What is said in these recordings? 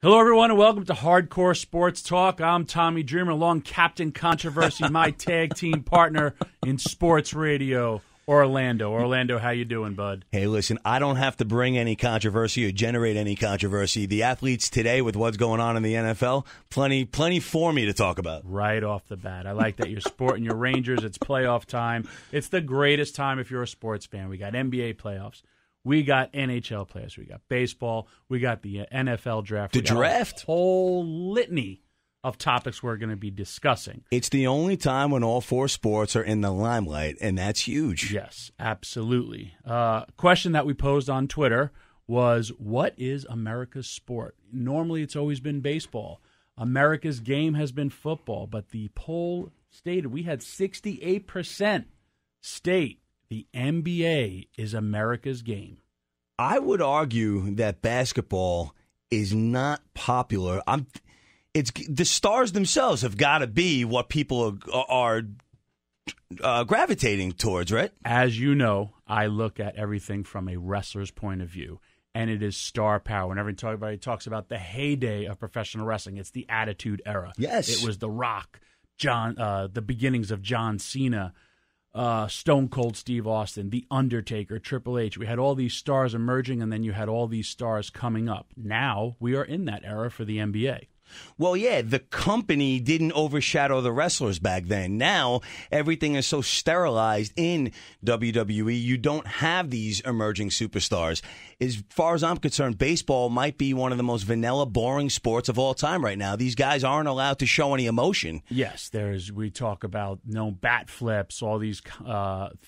Hello, everyone, and welcome to Hardcore Sports Talk. I'm Tommy Dreamer, along Captain Controversy, my tag team partner in sports radio, Orlando. Orlando, how you doing, bud? Hey, listen, I don't have to bring any controversy or generate any controversy. The athletes today, with what's going on in the NFL, plenty for me to talk about. Right off the bat. I like that you're sporting your Rangers. It's playoff time. It's the greatest time if you're a sports fan. We got NBA playoffs. We got NHL players. We got baseball. We got the NFL draft. The draft? A whole litany of topics we're going to be discussing. It's the only time when all four sports are in the limelight, and that's huge. Yes, absolutely. Question that we posed on Twitter was, what is America's sport? Normally, it's always been baseball. America's game has been football, but the poll stated we had 68% state the NBA is America's game. I would argue that basketball is not popular. It's the stars themselves have got to be what people are gravitating towards, right? As you know, I look at everything from a wrestler's point of view, and it is star power. Whenever everybody talks about the heyday of professional wrestling, it's the Attitude Era. Yes. It was The Rock, the beginnings of John Cena, Stone Cold Steve Austin, The Undertaker, Triple H. We had all these stars emerging, and then you had all these stars coming up. Now we are in that era for the NBA. Well, yeah, the company didn't overshadow the wrestlers back then. Now, everything is so sterilized in WWE, you don't have these emerging superstars. As far as I'm concerned, baseball might be one of the most vanilla, boring sports of all time right now. These guys aren't allowed to show any emotion. Yes, we talk about bat flips, all these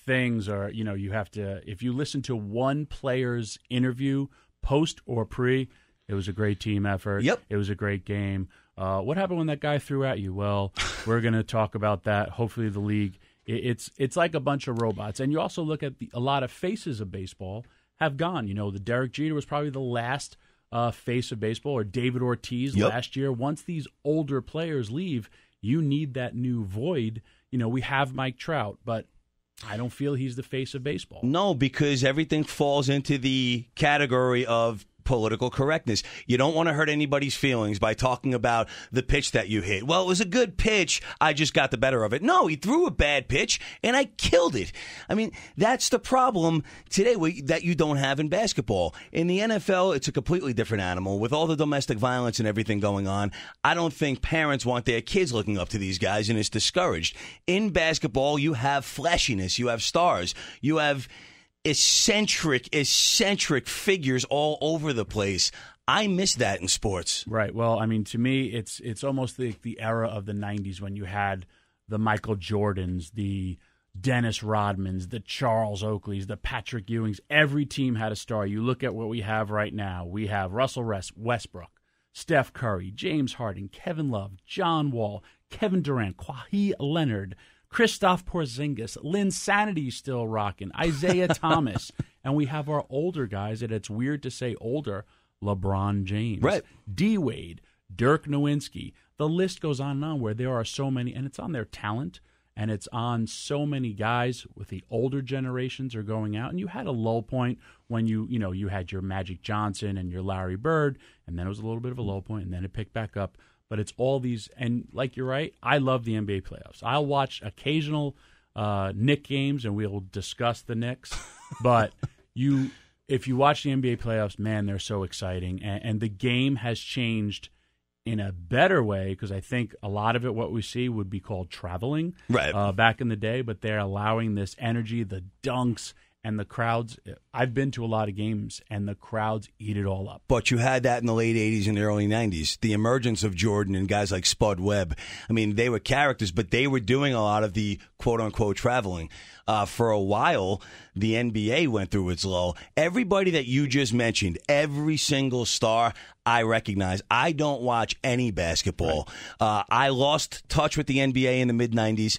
things, or, you have to, if you listen to one player's interview, post or pre, it was a great team effort. Yep. It was a great game. What happened when that guy threw at you? Well, we're going to talk about that. Hopefully the league, it's like a bunch of robots. And you also look at a lot of faces of baseball have gone. The Derek Jeter was probably the last face of baseball, or David Ortiz last year. Once these older players leave, you need that new void. We have Mike Trout, but I don't feel he's the face of baseball. No, because everything falls into the category of political correctness. You don't want to hurt anybody's feelings by talking about the pitch that you hit. Well, it was a good pitch. I just got the better of it. No, he threw a bad pitch, and I killed it. I mean, that's the problem today that you don't have in basketball. In the NFL, it's a completely different animal. With all the domestic violence and everything going on, I don't think parents want their kids looking up to these guys, and it's discouraged. In basketball, you have flashiness. You have stars. You have eccentric figures all over the place. I miss that in sports. Right. Well, I mean, to me, it's almost like the era of the 90s when you had the Michael Jordans, the Dennis Rodmans, the Charles Oakleys, the Patrick Ewings. Every team had a star. You look at what we have right now. We have Russell Westbrook, Steph Curry, James Harden, Kevin Love, John Wall, Kevin Durant, Kawhi Leonard, Kristaps Porzingis, Linsanity still rocking, Isaiah Thomas, and we have our older guys, and it's weird to say older, LeBron James, right. D-Wade, Dirk Nowitzki. The list goes on and on where there are so many, and it's on their talent, and it's on so many guys with the older generations are going out. And you had a low point when you had your Magic Johnson and your Larry Bird, and then it was a little bit of a low point, and then it picked back up. But it's all these, and like you're right, I love the NBA playoffs. I'll watch occasional Knicks games, and we'll discuss the Knicks. But if you watch the NBA playoffs, man, they're so exciting. And the game has changed in a better way, because I think a lot of it, what we see, would be called traveling back in the day. But they're allowing this energy, the dunks, and the crowds. I've been to a lot of games, and the crowds eat it all up. But you had that in the late 80s and the early 90s. The emergence of Jordan and guys like Spud Webb. I mean, they were characters, but they were doing a lot of the quote-unquote traveling. For a while, the NBA went through its lull. Everybody that you just mentioned, every single star, I recognize. I don't watch any basketball. Right. I lost touch with the NBA in the mid-90s.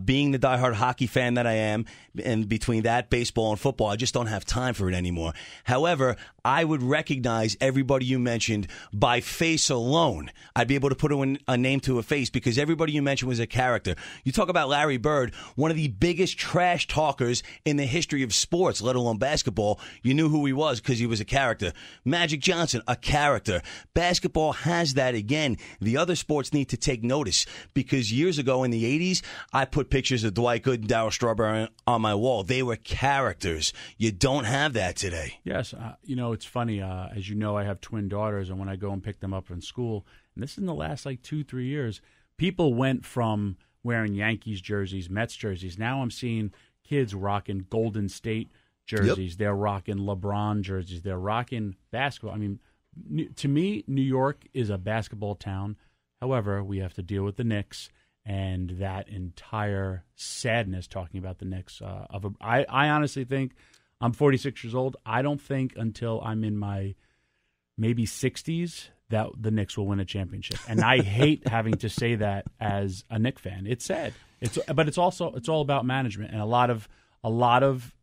Being the diehard hockey fan that I am, and between that, baseball and football, I just don't have time for it anymore. However, I would recognize everybody you mentioned by face alone. I'd be able to put a name to a face because everybody you mentioned was a character. You talk about Larry Bird, one of the biggest trash talkers in the history of sports, let alone basketball. You knew who he was because he was a character. Magic Johnson, a character. Basketball has that again. The other sports need to take notice because years ago in the 80s, I put pictures of Dwight Gooden and Darryl Strawberry on my wall. They were characters. You don't have that today. Yes. It's funny. As you know, I have twin daughters, and when I go and pick them up from school, and this is in the last 2-3 years, people went from wearing Yankees jerseys, Mets jerseys. Now I'm seeing kids rocking Golden State jerseys. Yep. They're rocking LeBron jerseys. They're rocking basketball. I mean, to me, New York is a basketball town. However, we have to deal with the Knicks and that entire sadness talking about the Knicks. I honestly think, I'm 46 years old. I don't think until I'm in my maybe 60s that the Knicks will win a championship. And I hate having to say that as a Knicks fan. It's sad. But it's all about management. And a lot of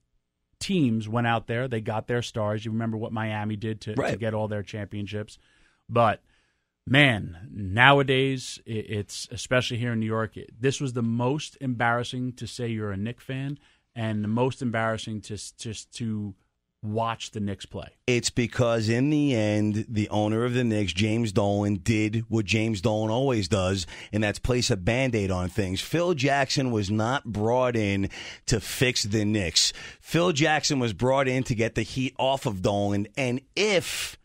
teams went out there. They got their stars. You remember what Miami did to get all their championships. But man, nowadays, it's especially here in New York, this was the most embarrassing to say you're a Knicks fan, and the most embarrassing to watch the Knicks play. It's because in the end, the owner of the Knicks, James Dolan, did what James Dolan always does, and that's place a Band-Aid on things. Phil Jackson was not brought in to fix the Knicks. Phil Jackson was brought in to get the heat off of Dolan, and if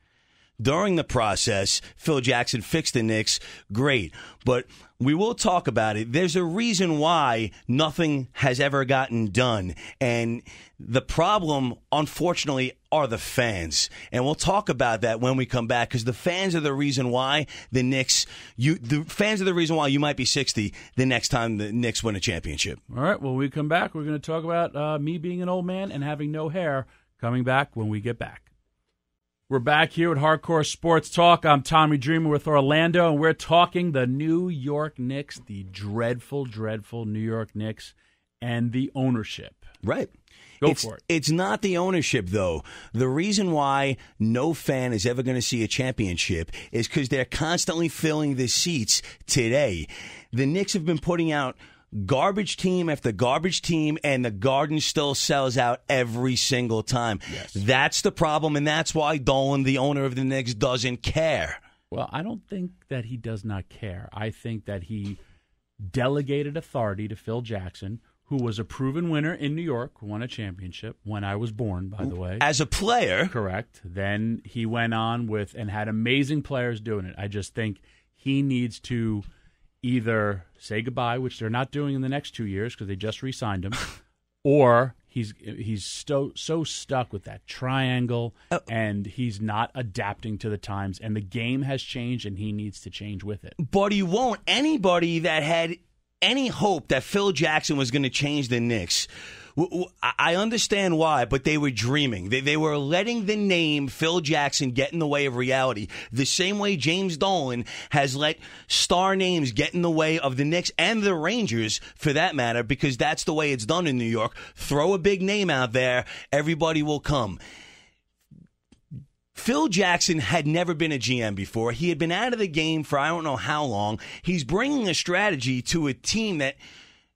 during the process Phil Jackson fixed the Knicks, great. But we will talk about it. There's a reason why nothing has ever gotten done. And the problem, unfortunately, are the fans. And we'll talk about that when we come back, because the fans are the reason why the fans are the reason why you might be 60 the next time the Knicks win a championship. All right, when we come back, we're going to talk about me being an old man and having no hair, coming back when we get back. We're back here at Hardcore Sports Talk. I'm Tommy Dreamer with Orlando, and we're talking the New York Knicks, the dreadful, dreadful New York Knicks, and the ownership. Right. Go for it. It's not the ownership, though. The reason why no fan is ever going to see a championship is because they're constantly filling the seats today. The Knicks have been putting out garbage team after garbage team, and the Garden still sells out every single time. Yes. That's the problem, and that's why Dolan, the owner of the Knicks, doesn't care. Well, I don't think that he does not care. I think that he delegated authority to Phil Jackson, who was a proven winner in New York, who won a championship when I was born, by the way. As a player. Correct. Then he went on and had amazing players doing it. I just think he needs to either say goodbye, which they're not doing in the next 2 years because they just re-signed him, or he's so stuck with that triangle, and he's not adapting to the times, and the game has changed, and he needs to change with it. But he won't. Anybody that had any hope that Phil Jackson was going to change the Knicks, I understand why, but they were dreaming. They were letting the name Phil Jackson get in the way of reality, the same way James Dolan has let star names get in the way of the Knicks and the Rangers, for that matter, because that's the way it's done in New York. Throw a big name out there, everybody will come. Phil Jackson had never been a GM before. He had been out of the game for I don't know how long. He's bringing a strategy to a team that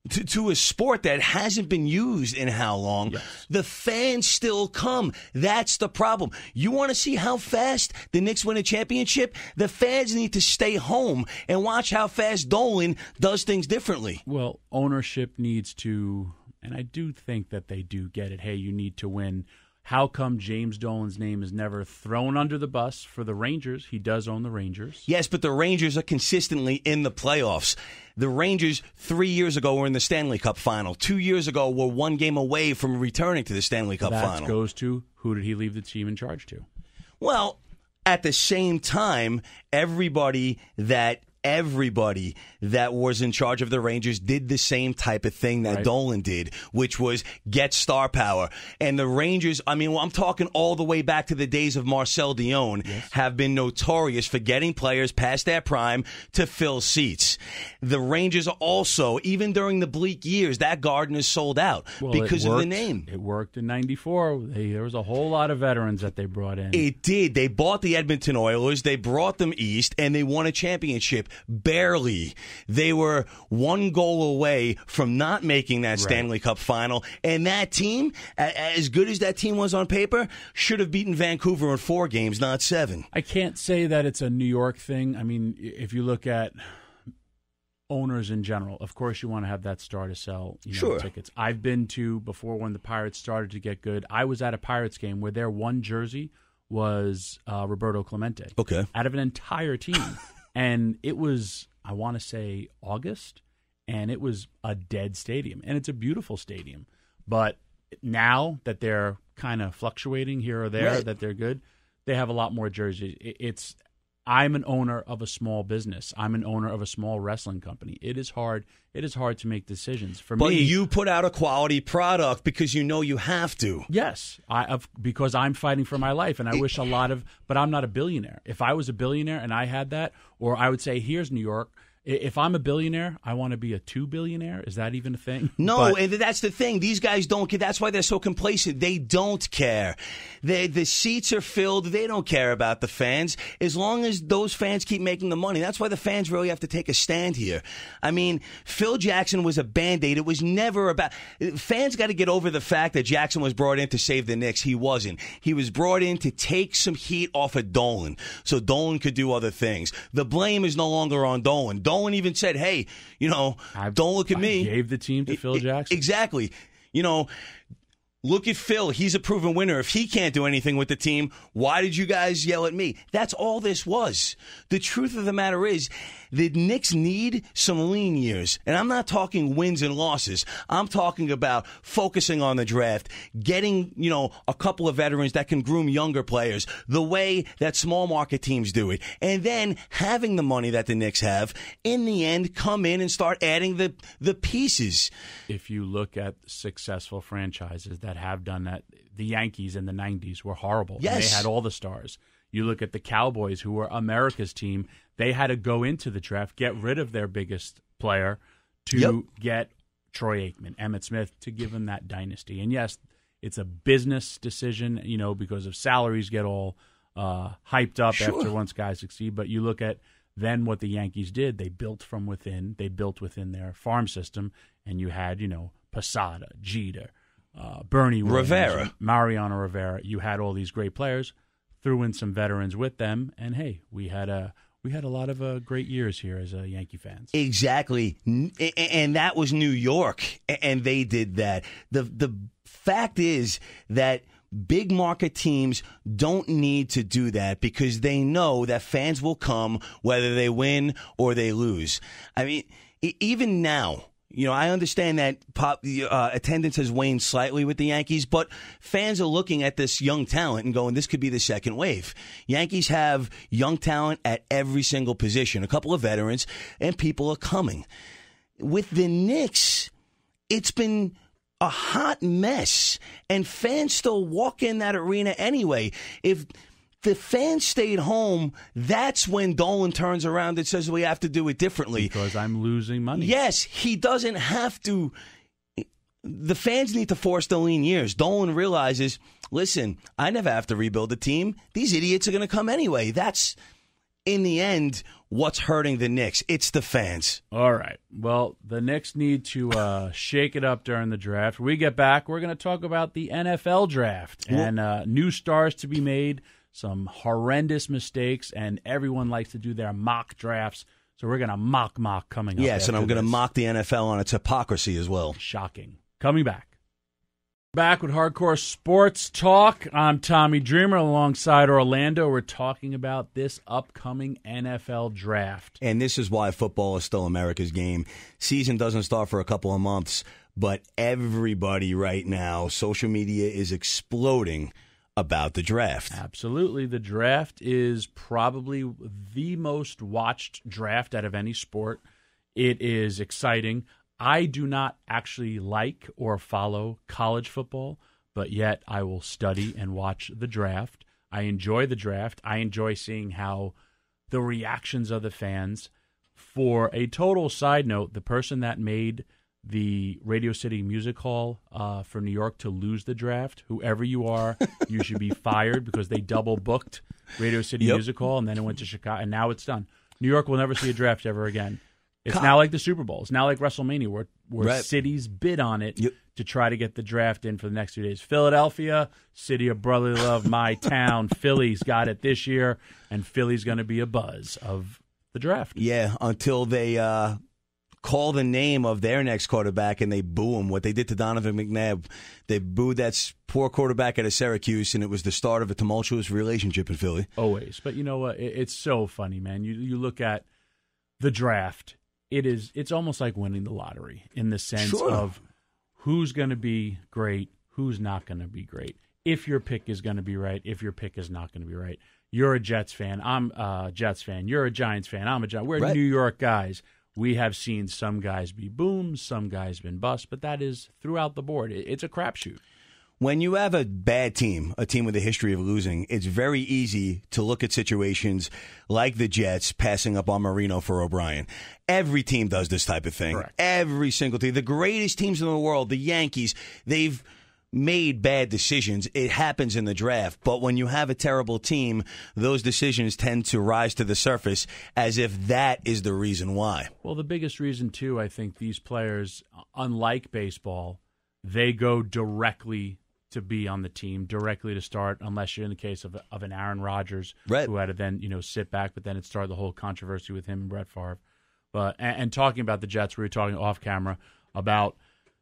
to a sport that hasn't been used in how long. Yes. The fans still come. That's the problem. You want to see how fast the Knicks win a championship? The fans need to stay home and watch how fast Dolan does things differently. Well, ownership needs to, and I do think that they do get it. Hey, you need to win. How come James Dolan's name is never thrown under the bus for the Rangers? He does own the Rangers. Yes, but the Rangers are consistently in the playoffs. The Rangers 3 years ago were in the Stanley Cup final. 2 years ago were one game away from returning to the Stanley Cup final. That goes to, who did he leave the team in charge to? Well, at the same time, everybody that everybody that was in charge of the Rangers did the same type of thing that Dolan did, which was get star power. And the Rangers, I mean, I'm talking all the way back to the days of Marcel Dion, have been notorious for getting players past their prime to fill seats. The Rangers are also, even during the bleak years, that garden is sold out because of the name. It worked in '94. There was a whole lot of veterans that they brought in. It did. They bought the Edmonton Oilers. They brought them east, and they won a championship. Barely. They were one goal away from not making that Stanley Cup final. And that team, as good as that team was on paper, should have beaten Vancouver in 4 games, not 7. I can't say that it's a New York thing. I mean, if you look at owners in general, of course you want to have that star to sell tickets. I've been to, before when the Pirates started to get good, I was at a Pirates game where their one jersey was Roberto Clemente. Okay. Out of an entire team. And it was, I want to say, August, and it was a dead stadium. And it's a beautiful stadium. But now that they're kind of fluctuating here or there, that they're good, they have a lot more jerseys. I'm an owner of a small business. I'm an owner of a small wrestling company. It is hard. It is hard to make decisions. For me, but you put out a quality product because you know you have to. Yes, because I'm fighting for my life, and I wish but I'm not a billionaire. If I was a billionaire and I had that, or I would say, here's New York. If I'm a billionaire, I want to be a 2 billionaire. Is that even a thing? No, and that's the thing. These guys don't care. That's why they're so complacent. They don't care. The seats are filled. They don't care about the fans as long as those fans keep making the money. That's why the fans really have to take a stand here. I mean, Phil Jackson was a Band-Aid. It was never about... Fans got to get over the fact that Jackson was brought in to save the Knicks. He wasn't. He was brought in to take some heat off of Dolan so Dolan could do other things. The blame is no longer on Dolan. Dolan even said, hey, don't look at me. Gave the team to Phil Jackson. Exactly. Look at Phil. He's a proven winner. If he can't do anything with the team, why did you guys yell at me? That's all this was. The truth of the matter is the Knicks need some lean years. And I'm not talking wins and losses. I'm talking about focusing on the draft, getting, a couple of veterans that can groom younger players the way that small market teams do it. And then having the money that the Knicks have, in the end, come in and start adding the pieces. If you look at successful franchises that have done that, the Yankees in the 90s were horrible. Yes. And they had all the stars. You look at the Cowboys, who were America's team. They had to go into the draft, get rid of their biggest player to get Troy Aikman, Emmitt Smith, to give them that dynasty. And yes, it's a business decision, because of salaries get all hyped up after once guys succeed. But you look at then what the Yankees did. They built from within. They built within their farm system. And you had, Posada, Jeter, Bernie Williams, Rivera, Mariano Rivera. You had all these great players, threw in some veterans with them, and hey, we had a lot of great years here as Yankee fans. Exactly, and that was New York, and they did that. The fact is that big market teams don't need to do that because they know that fans will come whether they win or they lose. I mean, even now. I understand that attendance has waned slightly with the Yankees, but fans are looking at this young talent and going, this could be the second wave. Yankees have young talent at every single position, a couple of veterans, and people are coming. With the Knicks, it's been a hot mess, and fans still walk in that arena anyway. If the fans stayed home, that's when Dolan turns around and says we have to do it differently. Because I'm losing money. Yes, he doesn't have to. The fans need to force the lean years. Dolan realizes, listen, I never have to rebuild the team. These idiots are going to come anyway. That's, in the end, what's hurting the Knicks. It's the fans. All right. Well, the Knicks need to shake it up during the draft. When we get back, we're going to talk about the NFL draft and new stars to be made. Some horrendous mistakes, and everyone likes to do their mock drafts. So we're going to mock coming up. Yes, and I'm going to mock the NFL on its hypocrisy as well. Shocking. Coming back. Back with Hardcore Sports Talk. I'm Tommy Dreamer alongside Orlando. We're talking about this upcoming NFL draft. And this is why football is still America's game. Season doesn't start for a couple of months, but everybody right now, social media is exploding about the draft. Absolutely. The draft is probably the most watched draft out of any sport. It is exciting. I do not actually like or follow college football, but yet I will study and watch the draft. I enjoy the draft. I enjoy seeing how the reactions of the fans. For a total side note, the person that made the Radio City Music Hall for New York to lose the draft, whoever you are, you should be fired because they double booked Radio City Music Hall and then it went to Chicago and now it's done. New York will never see a draft ever again. It's now like the Super Bowl. It's now like WrestleMania where cities bid on it to try to get the draft in for the next 2 days. Philadelphia, city of brotherly love, my town. Philly's got it this year, and Philly's going to be a buzz of the draft. Yeah, until they call the name of their next quarterback and they boo him. What they did to Donovan McNabb, they booed that poor quarterback out of Syracuse, and it was the start of a tumultuous relationship in Philly. Always. But you know what? It's so funny, man. You look at the draft. It's almost like winning the lottery in the sense of who's going to be great, who's not going to be great, if your pick is going to be right, if your pick is not going to be right. You're a Jets fan. I'm a Jets fan. You're a Giants fan. I'm a Giants. We're New York guys. We have seen some guys be booms, some guys been bust, but that is throughout the board. It's a crapshoot. When you have a bad team, a team with a history of losing, it's very easy to look at situations like the Jets passing up on Marino for O'Brien. Every team does this type of thing. Correct. Every single team. The greatest teams in the world, the Yankees, they've made bad decisions. It happens in the draft. But when you have a terrible team, those decisions tend to rise to the surface as if that is the reason why. Well, the biggest reason, too, I think these players, unlike baseball, they go directly to be on the team, directly to start, unless you're in the case of an Aaron Rodgers, who had to then sit back, but then it started the whole controversy with him and Brett Favre. But and talking about the Jets, we were talking off camera about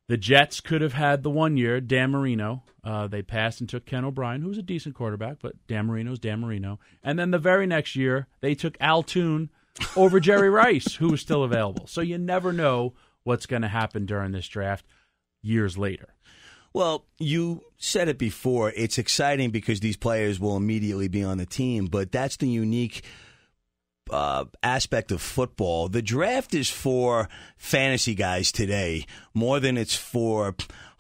the Jets could have had the 1 year, Dan Marino. They passed and took Ken O'Brien, who was a decent quarterback, but Dan Marino's Dan Marino. And then the very next year, they took Al Toon over Jerry Rice, who was still available. So you never know what's going to happen during this draft years later. Well, you said it before. It's exciting because these players will immediately be on the team, but that's the unique aspect of football. The draft is for fantasy guys today more than it's for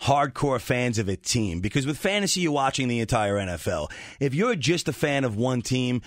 hardcore fans of a team. Because with fantasy, you're watching the entire NFL. If you're just a fan of one team,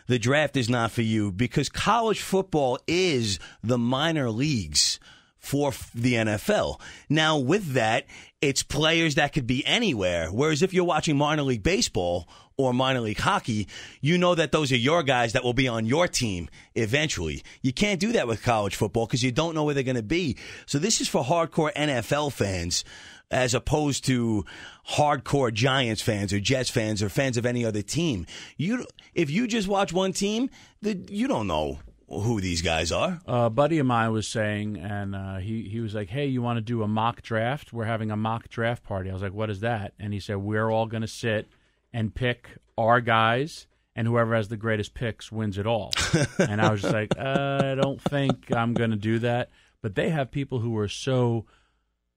the draft is not for you because college football is the minor leagues for the NFL. Now, with that, it's players that could be anywhere. Whereas if you're watching minor league baseball or minor league hockey, you know that those are your guys that will be on your team eventually. You can't do that with college football because you don't know where they're going to be. So this is for hardcore NFL fans as opposed to hardcore Giants fans or Jets fans or fans of any other team. If you just watch one team, you don't know who these guys are. A buddy of mine was saying, and he was like, hey, you want to do a mock draft? We're having a mock draft party. I was like, what is that? And he said, we're all going to sit and pick our guys, and whoever has the greatest picks wins it all. And I was just like, I don't think I'm going to do that. But they have people who are so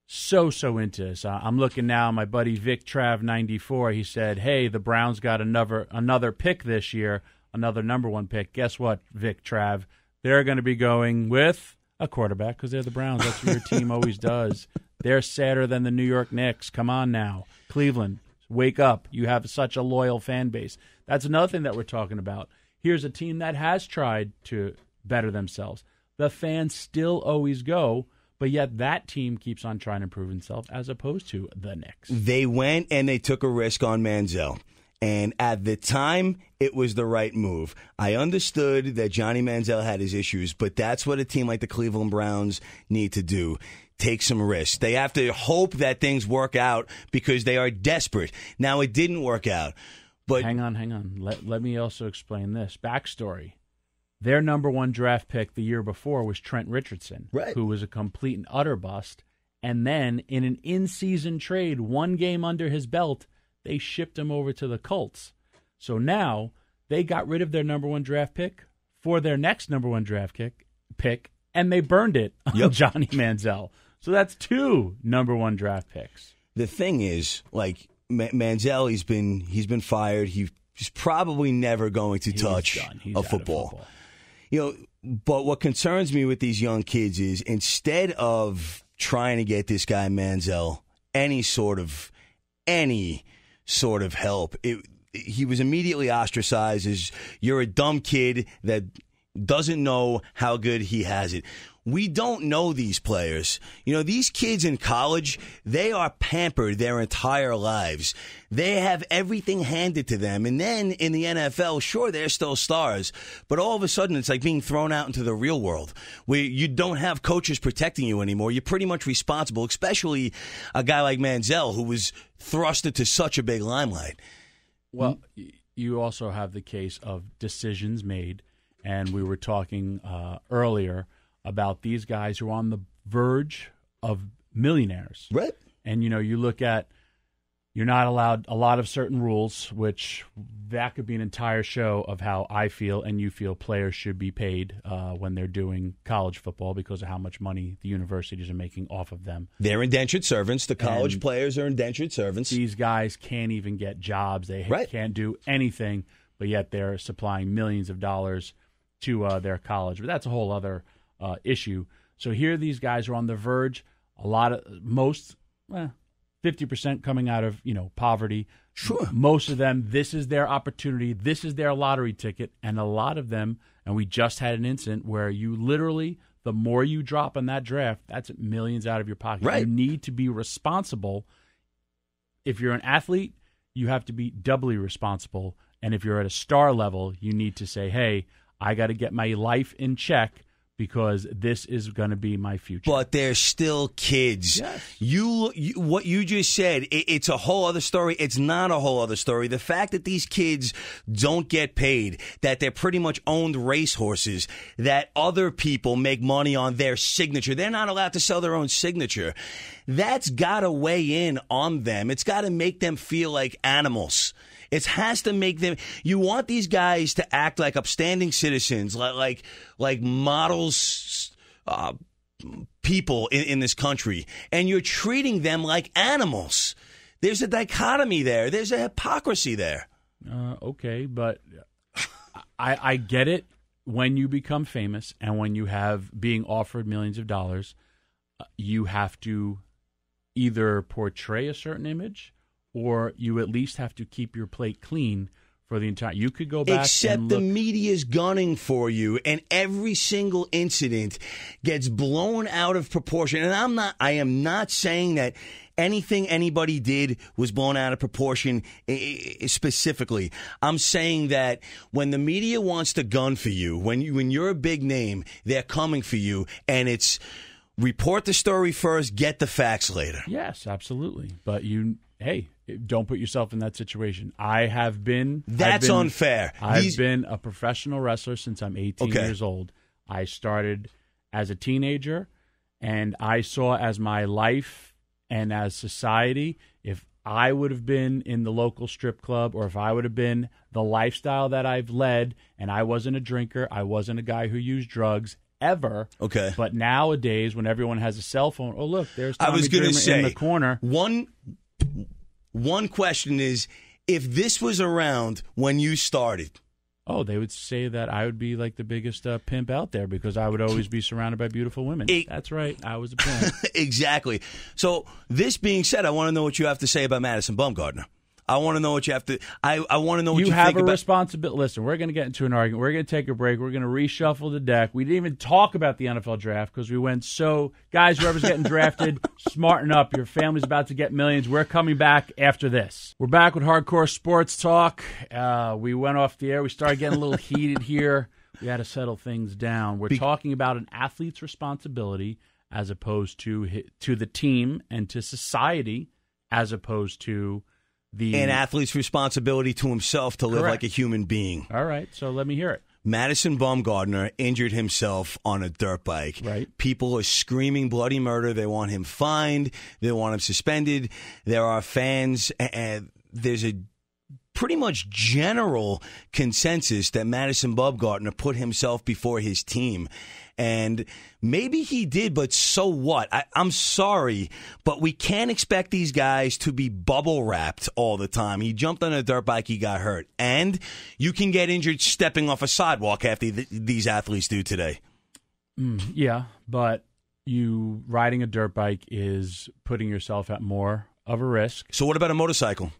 into this. I'm looking now, my buddy Vic Trav 94, he said, hey, the Browns got another pick this year, another number one pick. Guess what, Vic Trav? They're going to be going with a quarterback because they're the Browns. That's what your team always does. They're sadder than the New York Knicks. Come on now. Cleveland, wake up. You have such a loyal fan base. That's another thing that we're talking about. Here's a team that has tried to better themselves. The fans still always go, but yet that team keeps on trying to improve itself as opposed to the Knicks. They went and they took a risk on Manziel. And at the time, it was the right move. I understood that Johnny Manziel had his issues, but that's what a team like the Cleveland Browns need to do. Take some risks. They have to hope that things work out because they are desperate. Now, it didn't work out. But hang on. Let me also explain this. Backstory. Their number one draft pick the year before was Trent Richardson, who was a complete and utter bust. And then in an in-season trade, one game under his belt, they shipped him over to the Colts. So now they got rid of their number one draft pick for their next number one draft pick, and they burned it on Johnny Manziel. So that's two number one draft picks. The thing is, like, Manziel, he's been fired. He's probably never going to touch He's a out of football. But what concerns me with these young kids is instead of trying to get this guy Manziel any sort of help, he was immediately ostracized as you're a dumb kid that doesn't know how good he has it. We don't know these players. These kids in college, they are pampered their entire lives. They have everything handed to them. And then in the NFL, sure, they're still stars. But all of a sudden, it's like being thrown out into the real world where you don't have coaches protecting you anymore. You're pretty much responsible, especially a guy like Manziel, who was thrust into such a big limelight. Well, you also have the case of decisions made. And we were talking earlier about these guys who are on the verge of millionaires. Right. And, you look at, you're not allowed a lot of certain rules, which that could be an entire show of how I feel and you feel players should be paid when they're doing college football because of how much money the universities are making off of them. They're indentured servants. The college players are indentured servants. These guys can't even get jobs. They can't do anything, but yet they're supplying millions of dollars to their college. But that's a whole other issue. So here these guys are on the verge. 50% coming out of poverty. Sure. Most of them, this is their opportunity. This is their lottery ticket. And a lot of them, and we just had an incident where you literally, the more you drop in that draft, that's millions out of your pocket. Right. You need to be responsible. If you're an athlete, you have to be doubly responsible. And if you're at a star level, you need to say, hey, I got to get my life in check because this is going to be my future. But they're still kids. Yes. You what you just said, it's a whole other story. It's not a whole other story. The fact that these kids don't get paid, that they're pretty much owned racehorses, that other people make money on their signature. They're not allowed to sell their own signature. That's got to weigh in on them. It's got to make them feel like animals. It has to make them. You want these guys to act like upstanding citizens, like models, people in this country, and you're treating them like animals. There's a dichotomy there. There's a hypocrisy there. Okay, but I get it. When you become famous and when you have being offered millions of dollars, you have to either portray a certain image, or you at least have to keep your plate clean for the entire. You could go back. Except the media's gunning for you, and every single incident gets blown out of proportion. And I am not saying that anything anybody did was blown out of proportion specifically. I'm saying that when the media wants to gun for you, when you're a big name, they're coming for you, and it's report the story first, get the facts later. Yes, absolutely. But hey, don't put yourself in that situation. That's unfair. I've been a professional wrestler since I'm 18 years old. I started as a teenager, and I saw as my life and as society, if I would have been in the local strip club, or if I would have been the lifestyle that I've led, and I wasn't a drinker, I wasn't a guy who used drugs, ever. Okay. But nowadays, when everyone has a cell phone, oh, look, there's Tommy I was going to say, in the corner. One question is, if this was around when you started. Oh, they would say that I would be like the biggest pimp out there because I would always be surrounded by beautiful women. That's right. I was a pimp. Exactly. So this being said, I want to know what you have to say about Madison Bumgarner. I want to know what you have to. I want to know what you think about. You have a responsibility. Listen, we're going to get into an argument. We're going to take a break. We're going to reshuffle the deck. We didn't even talk about the NFL draft because we went guys, whoever's getting drafted, smarten up. Your family's about to get millions. We're coming back after this. We're back with Hardcore Sports Talk. We went off the air. We started getting a little heated here. We had to settle things down. We're talking about an athlete's responsibility as opposed to the team and to society as opposed to an athlete's responsibility to himself to live like a human being. All right, so let me hear it. Madison Bumgarner injured himself on a dirt bike. Right. People are screaming bloody murder. They want him fined. They want him suspended. There are fans, and there's a pretty much general consensus that Madison Bumgarner put himself before his team. And maybe he did, but so what? I'm sorry, but we can't expect these guys to be bubble wrapped all the time. He jumped on a dirt bike, he got hurt. And you can get injured stepping off a sidewalk after these athletes do today. Yeah, but you riding a dirt bike is putting yourself at more of a risk. So what about a motorcycle?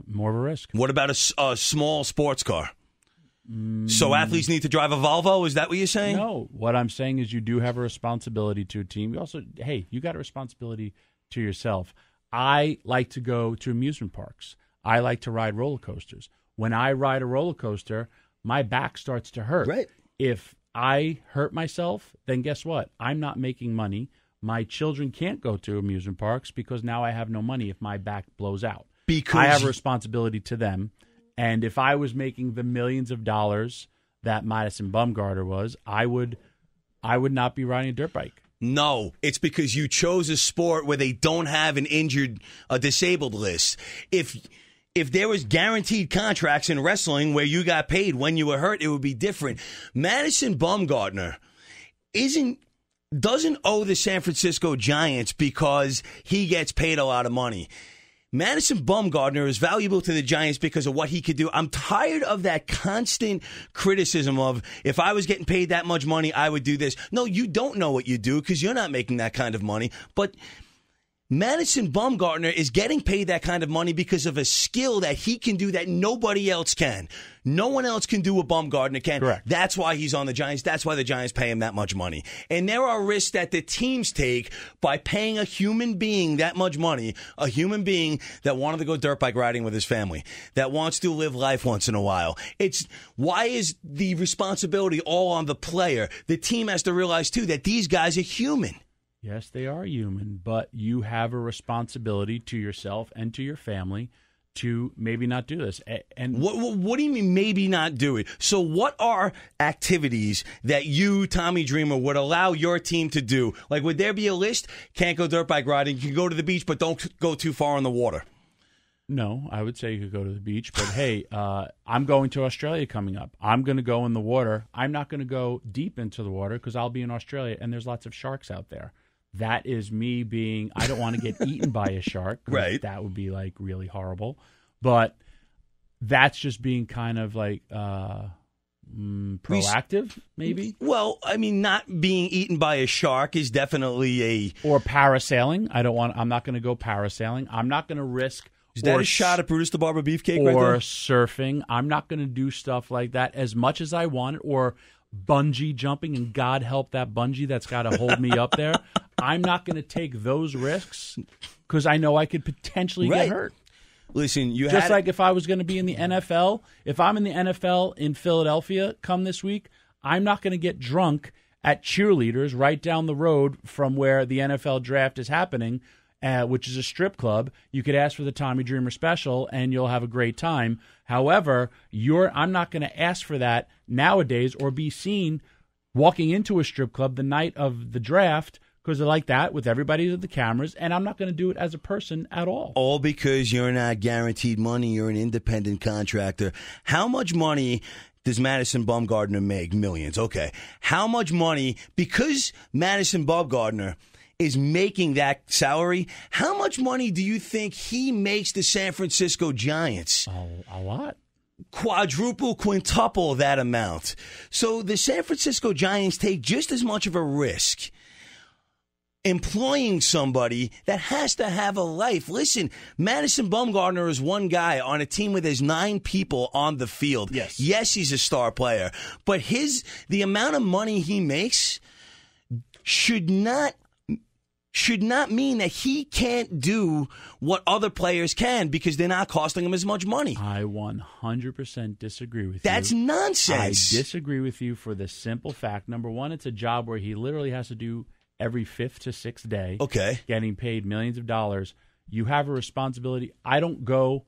More of a risk. What about a small sports car? So athletes need to drive a Volvo? Is that what you're saying? No. What I'm saying is you do have a responsibility to a team. You also, you got a responsibility to yourself. I like to go to amusement parks. I like to ride roller coasters. When I ride a roller coaster, my back starts to hurt. Right. If I hurt myself, then guess what? I'm not making money. My children can't go to amusement parks because now I have no money if my back blows out. Because I have a responsibility to them. And if I was making the millions of dollars that Madison Bumgarner was, I would not be riding a dirt bike. No, it's because you chose a sport where they don't have a disabled list. If there was guaranteed contracts in wrestling where you got paid when you were hurt, it would be different. Madison Bumgarner doesn't owe the San Francisco Giants because he gets paid a lot of money. Madison Bumgarner is valuable to the Giants because of what he could do. I'm tired of that constant criticism of, if I was getting paid that much money, I would do this. No, you don't know what you do because you're not making that kind of money. But Madison Bumgarner is getting paid that kind of money because of a skill that he can do that nobody else can. No one else can do what Bumgarner can. Correct. That's why he's on the Giants. That's why the Giants pay him that much money. And there are risks that the teams take by paying a human being that much money, a human being that wanted to go dirt bike riding with his family, that wants to live life once in a while. Why is the responsibility all on the player? The team has to realize, too, that these guys are human. Yes, they are human, but you have a responsibility to yourself and to your family to maybe not do this. And what do you mean maybe not do it? So what are activities that you, Tommy Dreamer, would allow your team to do? Like, would there be a list? Can't go dirt bike riding. You can go to the beach, but don't go too far in the water. No, I would say you could go to the beach, but hey, I'm going to Australia coming up. I'm going to go in the water. I'm not going to go deep into the water because I'll be in Australia, and there's lots of sharks out there. That is me being, I don't want to get eaten by a shark. Right. That would be like really horrible. But that's just being kind of like proactive, maybe. Well, I mean, not being eaten by a shark is definitely or parasailing. I'm not going to go parasailing. I'm not going to risk. Is that a shot at Brutus the Barber Beefcake or right there? Or surfing. I'm not going to do stuff like that as much as I want, or bungee jumping, and God help that bungee that's got to hold me up there. I'm not going to take those risks because I know I could potentially get hurt. Listen, just like if I was going to be in the NFL, if I'm in the NFL in Philadelphia come this week, I'm not going to get drunk at cheerleaders right down the road from where the NFL draft is happening, which is a strip club. You could ask for the Tommy Dreamer special, and you'll have a great time. However, I'm not going to ask for that nowadays or be seen walking into a strip club the night of the draft because they're like that with everybody with the cameras, and I'm not going to do it as a person at all. All because you're not guaranteed money. You're an independent contractor. How much money does Madison Bumgarner make? Millions. Okay. How much money, because Madison Bumgarner is making that salary, how much money do you think he makes the San Francisco Giants? A lot. Quadruple, quintuple that amount. So the San Francisco Giants take just as much of a risk employing somebody that has to have a life. Listen, Madison Bumgarner is one guy on a team where there's 9 people on the field. Yes, he's a star player, but the amount of money he makes should not mean that he can't do what other players can because they're not costing him as much money. I 100% disagree with you. That's nonsense. I disagree with you for the simple fact, number one, it's a job where he literally has to do every 5th to 6th day. Okay. Getting paid millions of dollars. You have a responsibility. I don't go,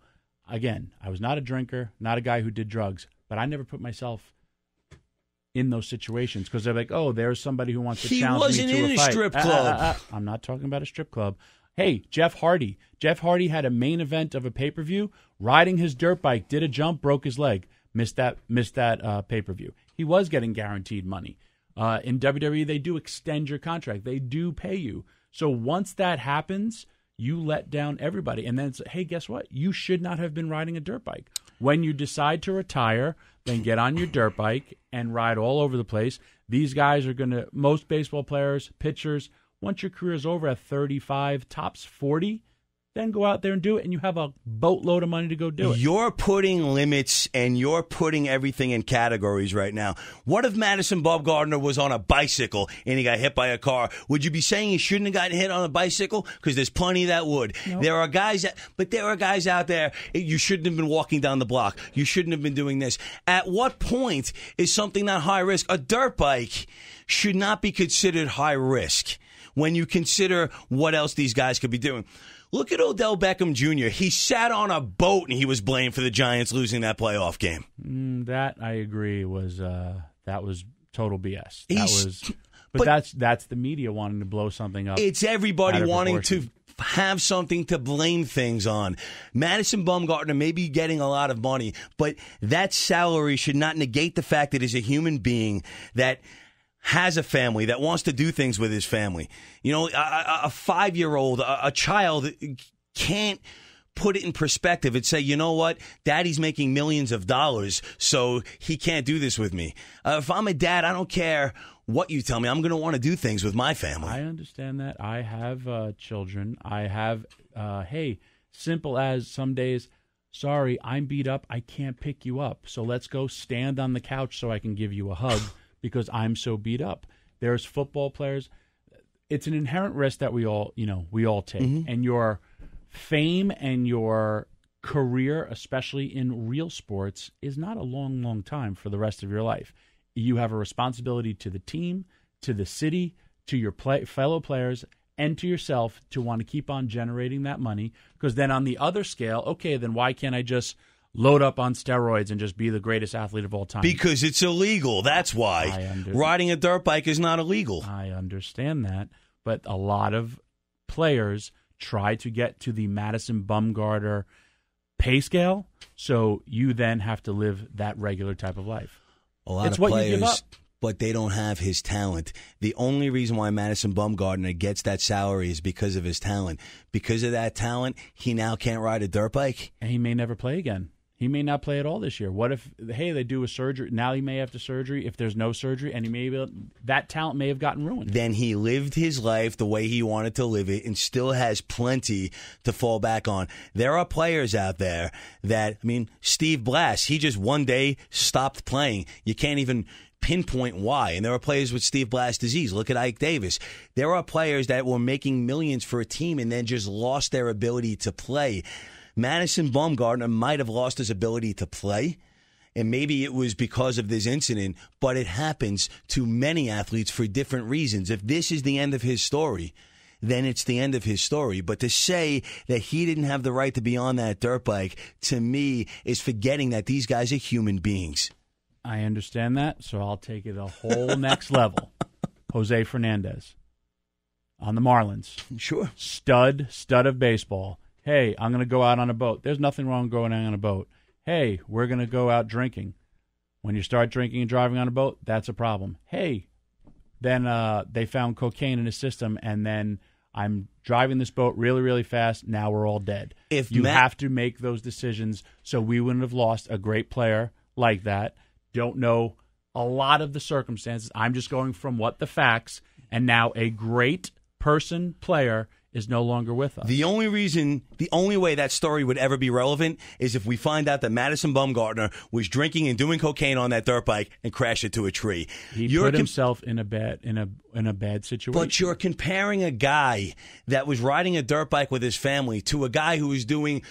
again, I was not a drinker, not a guy who did drugs, but I never put myself in those situations because they're like, oh, there's somebody who wants to challenge me to a fight. He wasn't in a strip club. I'm not talking about a strip club. Hey, Jeff Hardy. Jeff Hardy had a main event of a pay-per-view, riding his dirt bike, did a jump, broke his leg, missed that pay-per-view. He was getting guaranteed money. In WWE, they do extend your contract. They do pay you. So once that happens, you let down everybody. And then it's, hey, guess what? You should not have been riding a dirt bike. When you decide to retire, then get on your dirt bike and ride all over the place. These guys are going to, most baseball players, pitchers, once your career is over at 35, tops 40, then go out there and do it, and you have a boatload of money to go do it. You're putting limits and you're putting everything in categories right now. What if Madison Bumgarner was on a bicycle and he got hit by a car? Would you be saying he shouldn't have gotten hit on a bicycle? Because there's plenty that would. Nope. There are guys out there, you shouldn't have been walking down the block. You shouldn't have been doing this. At what point is something that high risk? A dirt bike should not be considered high risk when you consider what else these guys could be doing. Look at Odell Beckham Jr. He sat on a boat and he was blamed for the Giants losing that playoff game. That I agree was total BS. But that's the media wanting to blow something up. It's everybody wanting to have something to blame things on. Madison Bumgarner may be getting a lot of money, but that salary should not negate the fact that he's a human being that has a family, that wants to do things with his family. You know, a 5-year-old, a child can't put it in perspective and say, you know what, daddy's making millions of dollars, so he can't do this with me. If I'm a dad, I don't care what you tell me. I'm going to want to do things with my family. I understand that. I have children. I have, simple as some days, sorry, I'm beat up. I can't pick you up. So let's go stand on the couch so I can give you a hug. Because I'm so beat up. There's football players. It's an inherent risk that we all take. Mm-hmm. And your fame and your career, especially in real sports, is not a long, long time for the rest of your life. You have a responsibility to the team, to the city, to your fellow players, and to yourself to want to keep on generating that money. Because then on the other scale, okay, then why can't I just load up on steroids and just be the greatest athlete of all time? Because it's illegal. That's why. Riding a dirt bike is not illegal. I understand that. But a lot of players try to get to the Madison Bumgarner pay scale, so you then have to live that regular type of life. A lot of players, but they don't have his talent. The only reason why Madison Bumgarner gets that salary is because of his talent. Because of that talent, he now can't ride a dirt bike. And he may never play again. He may not play at all this year. What if, they do a surgery? Now he may have to surgery. If there's no surgery, and that talent may have gotten ruined. Then he lived his life the way he wanted to live it and still has plenty to fall back on. There are players out there that, Steve Blass, he just one day stopped playing. You can't even pinpoint why. And there are players with Steve Blass disease. Look at Ike Davis. There are players that were making millions for a team and then just lost their ability to play. Madison Bumgarner might have lost his ability to play, and maybe it was because of this incident, but it happens to many athletes for different reasons. If this is the end of his story, then it's the end of his story. But to say that he didn't have the right to be on that dirt bike, to me, is forgetting that these guys are human beings. I understand that, so I'll take it a whole next level. Jose Fernandez on the Marlins. Sure. Stud of baseball. Hey, I'm going to go out on a boat. There's nothing wrong going out on a boat. Hey, we're going to go out drinking. When you start drinking and driving on a boat, that's a problem. Hey, then they found cocaine in his system, and then I'm driving this boat really, really fast. Now we're all dead. You have to make those decisions, so we wouldn't have lost a great player like that. Don't know a lot of the circumstances. I'm just going from what the facts, and now a great player is no longer with us. The only way that story would ever be relevant is if we find out that Madison Bumgarner was drinking and doing cocaine on that dirt bike and crashed into a tree. He put himself in a bad situation. But you're comparing a guy that was riding a dirt bike with his family to a guy who was doing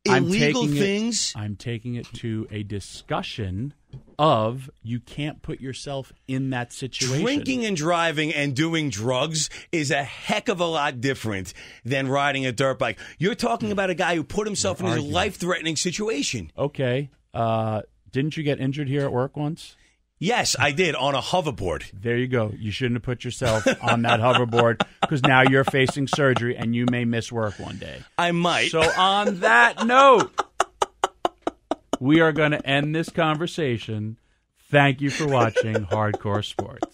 illegal things. I'm taking it to a discussion of you can't put yourself in that situation. Drinking and driving and doing drugs is a heck of a lot different than riding a dirt bike. You're talking about a guy who put himself in a life-threatening situation. Okay. Didn't you get injured here at work once? Yes, I did, on a hoverboard. There you go. You shouldn't have put yourself on that hoverboard because now you're facing surgery and you may miss work one day. I might. So on that note, we are going to end this conversation. Thank you for watching Hardcore Sports.